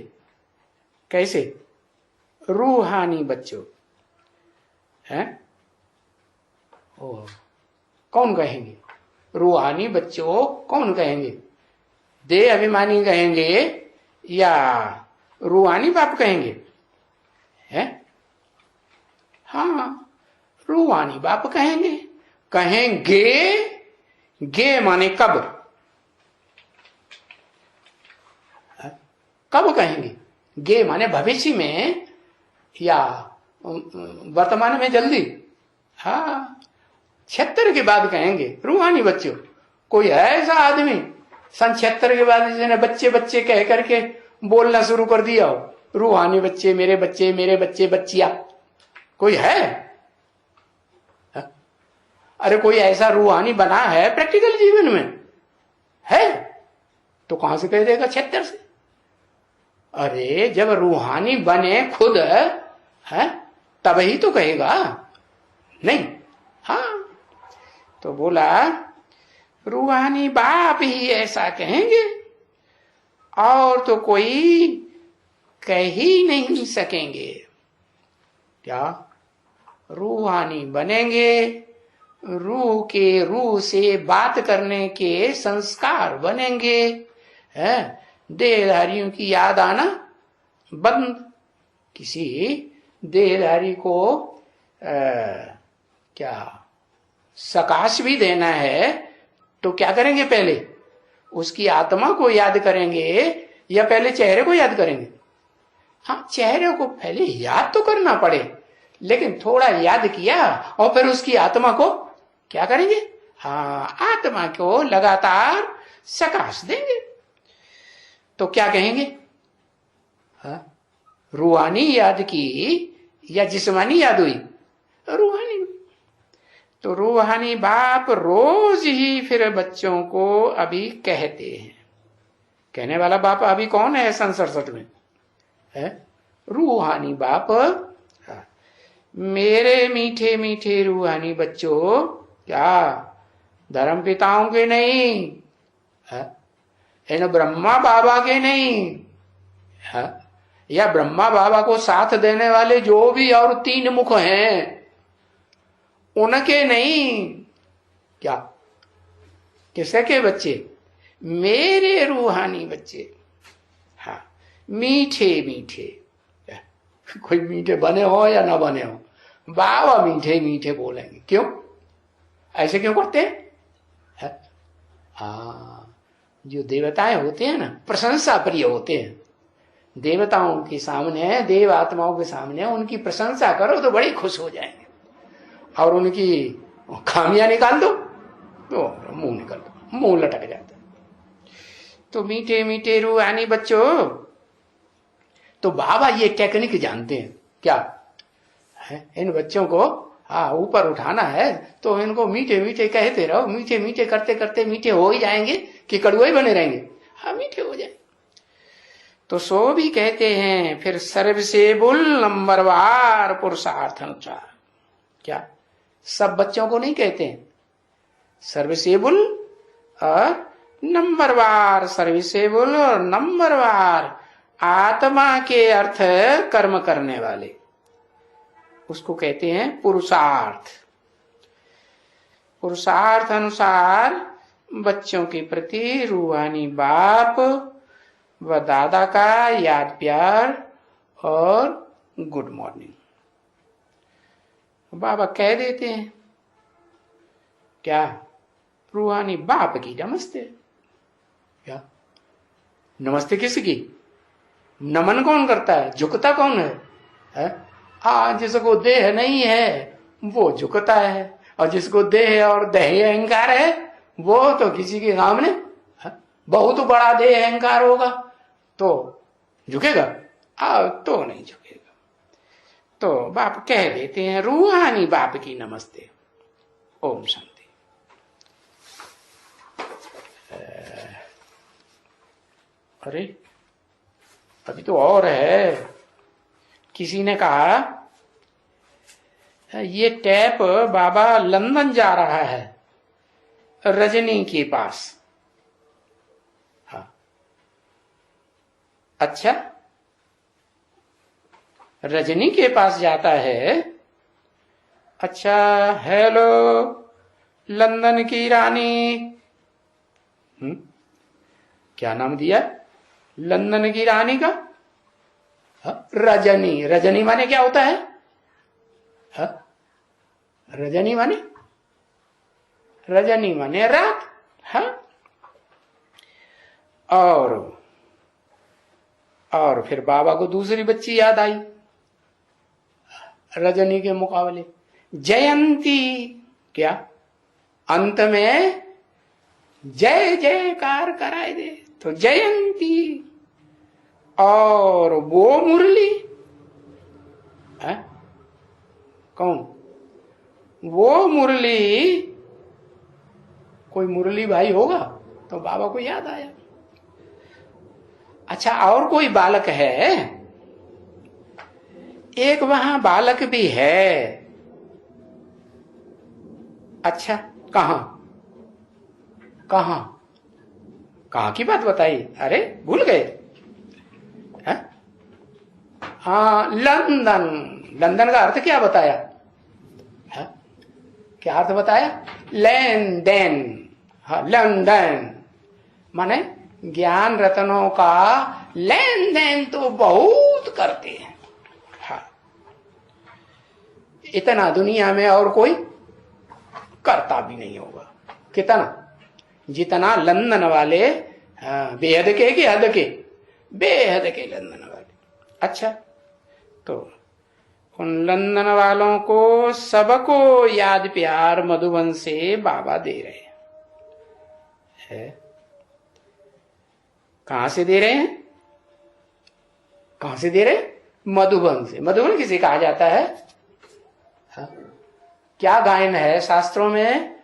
कैसे? रूहानी बच्चों हैं? कौन कहेंगे? रूहानी बच्चों कौन कहेंगे? देह अभिमानी कहेंगे या रूहानी बाप कहेंगे? हैं? रूहानी बाप कहेंगे। गे माने कब? कब कहेंगे? गे माने भविष्य में या वर्तमान में जल्दी? 76 के बाद कहेंगे रूहानी बच्चों। कोई ऐसा आदमी सन 76 के बाद जिसने बच्चे बच्चे कह करके बोलना शुरू कर दिया हो, रूहानी बच्चे, मेरे बच्चे, मेरे बच्चे, बच्चिया? कोई है? अरे कोई ऐसा रूहानी बना है प्रैक्टिकल जीवन में? है तो कहां से कह देगा 76 से? अरे जब रूहानी बने खुद है तब ही तो कहेगा, नहीं? तो बोला रूहानी बाप ही ऐसा कहेंगे और तो कोई कह ही नहीं सकेंगे। क्या? रूहानी बनेंगे, रूह से बात करने के संस्कार बनेंगे, देहधारियों की याद आना बंद। किसी देहधारी को क्या सकाश भी देना है, तो क्या करेंगे? पहले उसकी आत्मा को याद करेंगे या पहले चेहरे को याद करेंगे? हाँ, चेहरे को पहले याद तो करना पड़े, लेकिन थोड़ा याद किया और फिर उसकी आत्मा को क्या करेंगे? हाँ, आत्मा को लगातार सकाश देंगे। तो क्या कहेंगे? हाँ, रूहानी याद की या जिस्मानी याद हुई? रूहानी। तो रूहानी बाप रोज ही फिर बच्चों को अभी कहते हैं। कहने वाला बाप अभी कौन है सन 67 में? है रूहानी बाप। हाँ, मेरे मीठे मीठे रूहानी बच्चों, क्या धर्म पिताओं के नहीं है, इन ब्रह्मा बाबा के नहीं है, या ब्रह्मा बाबा को साथ देने वाले जो भी और 3 मुख हैं उनके नहीं। क्या? किसके के बच्चे? मेरे रूहानी बच्चे। हाँ, मीठे मीठे। कोई मीठे बने हो या ना बने हो, बाबा मीठे मीठे बोलेंगे। क्यों? ऐसे क्यों करते हैं? हाँ, जो देवताएं होते हैं ना, प्रशंसा प्रिय होते हैं। देवताओं के सामने, देव आत्माओं के सामने उनकी प्रशंसा करो तो बड़ी खुश हो जाएंगे, और उनकी खामियां निकाल दो तो मुंह निकाल दो, मुंह लटक जाता है। तो मीठे मीठे रूहानी बच्चों, तो बाबा ये टेक्निक जानते हैं। क्या है? इन बच्चों को हाँ ऊपर उठाना है तो इनको मीठे मीठे कहते रहो, मीठे मीठे करते करते मीठे हो ही जाएंगे कि कड़ुए ही बने रहेंगे। हाँ, मीठे हो जाए। तो सो भी कहते हैं फिर सर्वसेबुल नंबरवार पुरुषार्थ अनुसार। क्या सब बच्चों को नहीं कहते हैं? सर्वसेबुल और नंबरवार। सर्वसेबुल और नंबरवार आत्मा के अर्थ कर्म करने वाले, उसको कहते हैं पुरुषार्थ। पुरुषार्थ अनुसार बच्चों के प्रति रूहानी बाप व दादा का याद प्यार और गुड मॉर्निंग बाबा कह देते हैं। क्या? रूहानी बाप की नमस्ते। क्या नमस्ते किसकी? नमन कौन करता है? झुकता कौन है? जिसको देह नहीं है वो झुकता है, और जिसको देह और देह अहंकार है वो तो किसी के सामने बहुत बड़ा देह अहंकार होगा तो झुकेगा? तो नहीं झुकेगा। तो बाप कह देते हैं रूहानी बाप की नमस्ते। ओम शांति। अरे अभी तो और है। किसी ने कहा ये टैप बाबा लंदन जा रहा है रजनी के पास। हाँ, अच्छा, रजनी के पास जाता है। अच्छा, हेलो लंदन की रानी। क्या नाम दिया? लंदन की रानी का रजनी। रजनी माने क्या होता है? रजनी माने रात। हाँ, और फिर बाबा को दूसरी बच्ची याद आई रजनी के मुकाबले, जयंती। क्या अंत में जय जयकार कराए दे तो जयंती। और वो मुरली है कौन? वो मुरली, कोई मुरली भाई होगा तो बाबा को याद आया। अच्छा, और कोई बालक है? एक वहां बालक भी है। अच्छा, कहां कहां कहां की बात बताई? अरे भूल गए? हाँ, लंदन। लंदन का अर्थ क्या बताया? क्या अर्थ बताया? लेन देन। हाँ, लंदन माने ज्ञान रत्नों का लेन देन तो बहुत करते हैं। हाँ, इतना दुनिया में और कोई करता भी नहीं होगा। कितना? जितना लंदन वाले, बेहद के कि हद के? बेहद के लंदन वाले। अच्छा, तो उन लंदन वालों को सबको याद प्यार मधुबन से बाबा दे रहे हैं। कहां से दे रहे हैं? कहां से दे रहे हैं? मधुबन से। मधुबन किसे कहा जाता है? क्या गायन है शास्त्रों में?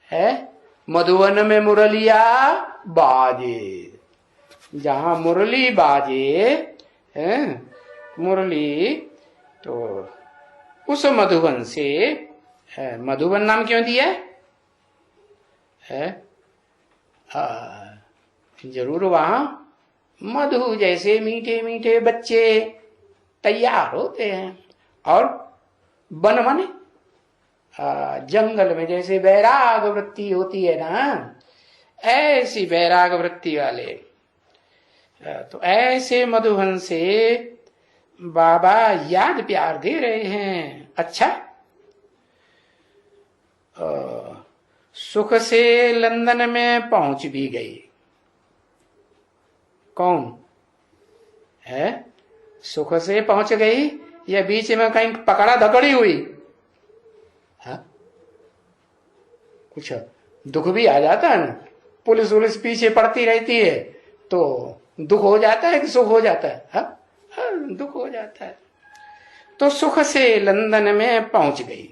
है मधुबन में मुरलिया बाजे। जहां मुरली बाजे है, मुरली, तो उस मधुबन से है। मधुबन नाम क्यों दिया है? जरूर वहां मधु जैसे मीठे मीठे बच्चे तैयार होते हैं। और वन माने जंगल में जैसे वैराग वृत्ति होती है ना, ऐसी वैराग वृत्ति वाले। तो ऐसे मधुबन से बाबा याद प्यार दे रहे हैं। अच्छा, सुख से लंदन में पहुंच भी गई। कौन है? सुख से पहुंच गई या बीच में कहीं पकड़ा धकड़ी हुई? हाँ? कुछ दुख भी आ जाता है ना, पुलिस वुलिस पीछे पड़ती रहती है तो दुख हो जाता है कि सुख हो जाता है? हाँ? दुख हो जाता है। तो सुख से लंदन में पहुंच गई।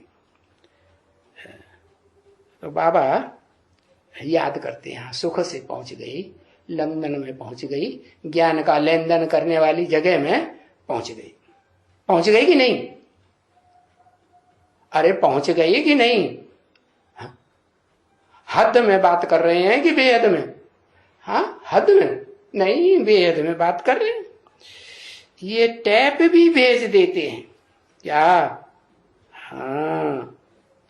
तो बाबा याद करते हैं, सुख से पहुंच गई, लंदन में पहुंच गई, ज्ञान का लेन देन करने वाली जगह में पहुंच गई। पहुंच गई कि नहीं? अरे पहुंच गई कि नहीं? हाँ? हद में बात कर रहे हैं कि बेहद में? हाँ, हद में नहीं, बेहद में बात कर रहे हैं। ये टैप भी भेज देते हैं क्या? हाँ,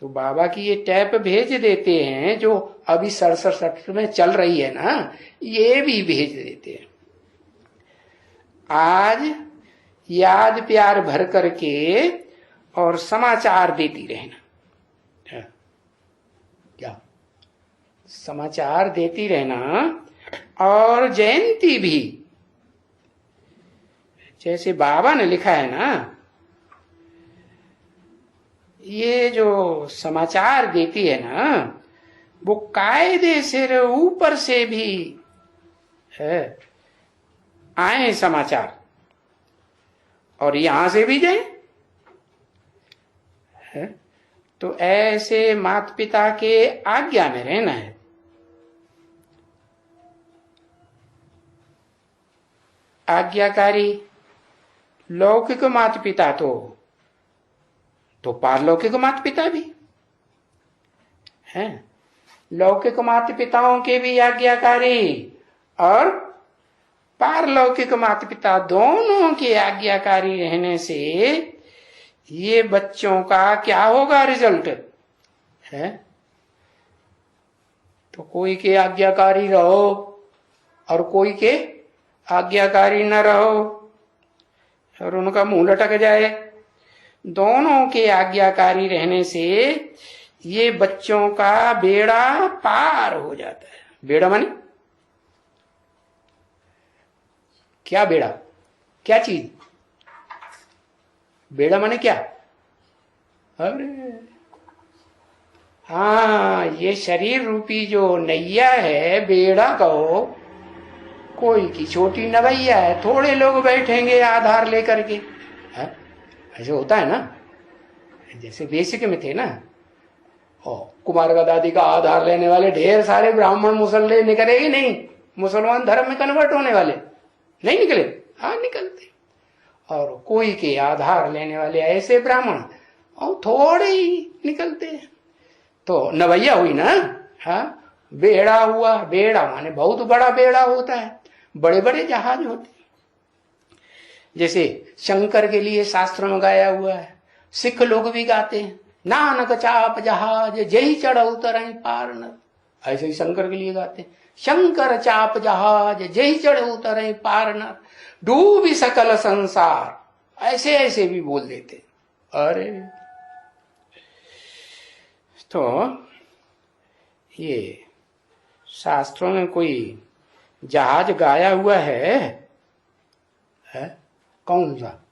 तो बाबा की ये टैप भेज देते हैं जो अभी 67 में चल रही है ना, ये भी भेज देते हैं। आज याद प्यार भर करके और समाचार देती रहना। क्या? समाचार देती रहना। और जयंती भी, जैसे बाबा ने लिखा है ना, ये जो समाचार देती है ना, वो कायदे से ऊपर से भी है आए समाचार और यहां से भी जाए है। तो ऐसे माता पिता के आज्ञा में रहना है। आज्ञाकारी लौकिक माता पिता तो पारलौकिक माता पिता भी हैं। लौकिक माता पिताओं के भी आज्ञाकारी और पारलौकिक माता पिता दोनों के आज्ञाकारी रहने से ये बच्चों का क्या होगा रिजल्ट है? तो कोई के आज्ञाकारी रहो और कोई के आज्ञाकारी न रहो और उनका मुंह लटक जाए। दोनों के आज्ञाकारी रहने से ये बच्चों का बेड़ा पार हो जाता है। बेड़ा माने क्या? बेड़ा क्या चीज? बेड़ा माने क्या? अरे हाँ, ये शरीर रूपी जो नैया है, बेड़ा कहो, कोई की छोटी नवैया है, थोड़े लोग बैठेंगे आधार लेकर के। ऐसे होता है ना, जैसे बेसिक में थे ना, कुमार का दादी का आधार लेने वाले ढेर सारे ब्राह्मण मुसल्ले निकलेगी नहीं, मुसलमान धर्म में कन्वर्ट होने वाले नहीं निकले? हाँ, निकलते। और कोई के आधार लेने वाले ऐसे ब्राह्मण और थोड़े ही निकलते हैं। तो नवैया हुई ना। हाँ, बेड़ा हुआ। बेड़ा माने बहुत बड़ा बेड़ा होता है, बड़े बड़े जहाज होते हैं। जैसे शंकर के लिए शास्त्र में गाया हुआ है, सिख लोग भी गाते हैं, नानक चाप जहाज जही चढ़ उतरे पार न। ऐसे ही शंकर के लिए गाते हैं, शंकर चाप जहाज जही चढ़ उतरे पार न, डूबी सकल संसार। ऐसे ऐसे भी बोल देते। अरे तो ये शास्त्रों में कोई जहाज गाया हुआ है? कौन सा?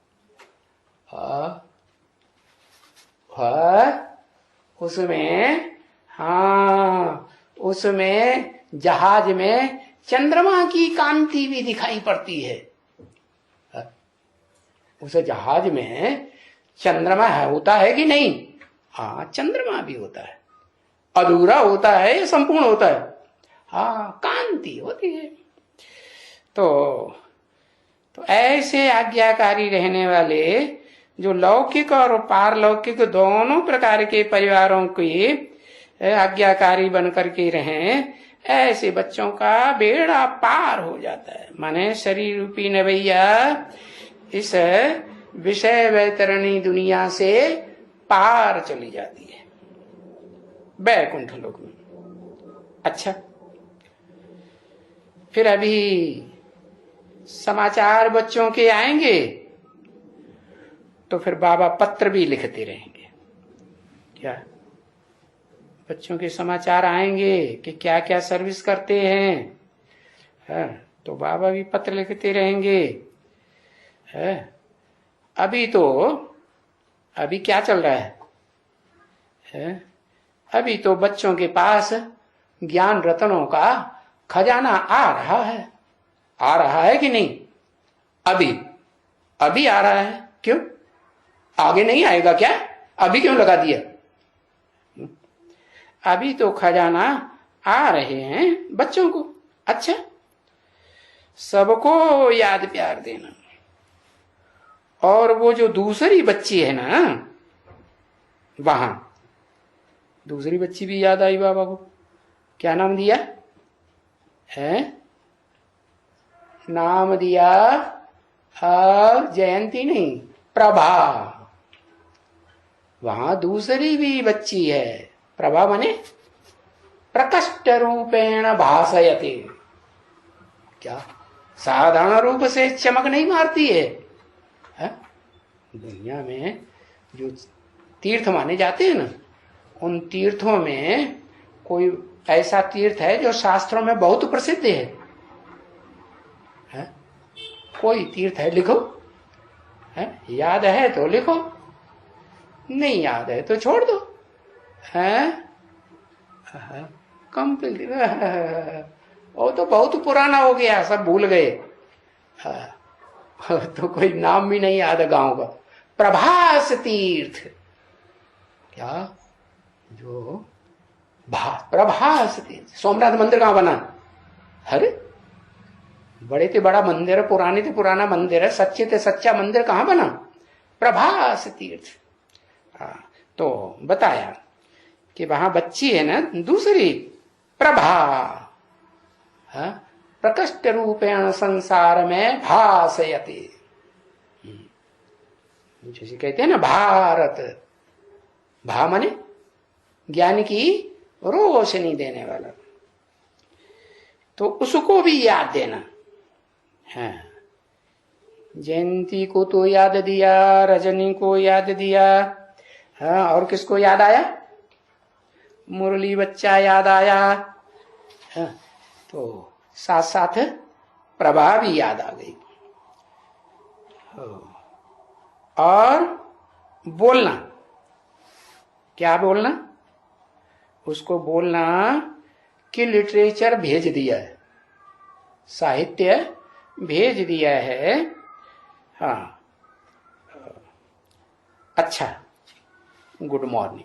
उसमें, हाँ, उसमें जहाज में चंद्रमा की कांति भी दिखाई पड़ती है। उस जहाज में चंद्रमा होता है कि नहीं? हाँ, चंद्रमा भी होता है। अधूरा होता है या संपूर्ण होता है? हाँ, कांति होती है। तो ऐसे आज्ञाकारी रहने वाले जो लौकिक और पारलौकिक दोनों प्रकार के परिवारों की आज्ञाकारी बनकर के रहें, ऐसे बच्चों का बेड़ा पार हो जाता है। माने शरीर रूपी नवैया इस विषय वैतरणी दुनिया से पार चली जाती है वैकुंठ लोक में। अच्छा, फिर अभी समाचार बच्चों के आएंगे तो फिर बाबा पत्र भी लिखते रहेंगे। क्या बच्चों के समाचार आएंगे कि क्या क्या सर्विस करते हैं, तो बाबा भी पत्र लिखते रहेंगे। अभी क्या चल रहा है? अभी तो बच्चों के पास ज्ञान रत्नों का खजाना आ रहा है कि नहीं? अभी आ रहा है। क्यों आगे नहीं आएगा क्या? अभी क्यों लगा दिया? अभी तो खजाना आ रहे हैं बच्चों को। अच्छा, सबको याद प्यार देना। और वो जो दूसरी बच्ची है ना, वहां दूसरी बच्ची भी याद आई बाबा को। क्या नाम दिया है? नाम दिया जयंती नहीं, प्रभा। वहां दूसरी भी बच्ची है। प्रभा माने प्रकष्ट रूपेण भासयते। क्या साधारण रूप से चमक नहीं मारती है? दुनिया में जो तीर्थ माने जाते हैं ना, उन तीर्थों में कोई ऐसा तीर्थ है जो शास्त्रों में बहुत प्रसिद्ध है? कोई तीर्थ है? लिखो। याद है तो लिखो, नहीं याद है तो छोड़ दो। कंप्लीट, वो तो बहुत पुराना हो गया, सब भूल गए। तो कोई नाम भी नहीं याद गांव का। प्रभास तीर्थ, क्या जो प्रभास तीर्थ। सोमनाथ मंदिर कहां बना? अरे बड़े ते बड़ा मंदिर है, पुराने ते पुराना मंदिर है, सच्चे ते सच्चा मंदिर कहां बना? प्रभास तीर्थ। तो बताया कि वहां बच्ची है ना दूसरी, प्रभा, प्रकष्ट रूपेण संसार में भासयते। जैसे कहते हैं ना भारत, भा माने ज्ञान की रोशनी देने वाला। तो उसको भी याद देना है। जयंती को तो याद दिया, रजनी को याद दिया, और किसको याद आया? मुरली बच्चा याद आया। तो साथ साथ प्रभा भी याद आ गई। और बोलना, क्या बोलना? उसको बोलना कि लिटरेचर भेज दिया है, साहित्य भेज दिया है। हाँ, अच्छा, गुड मॉर्निंग।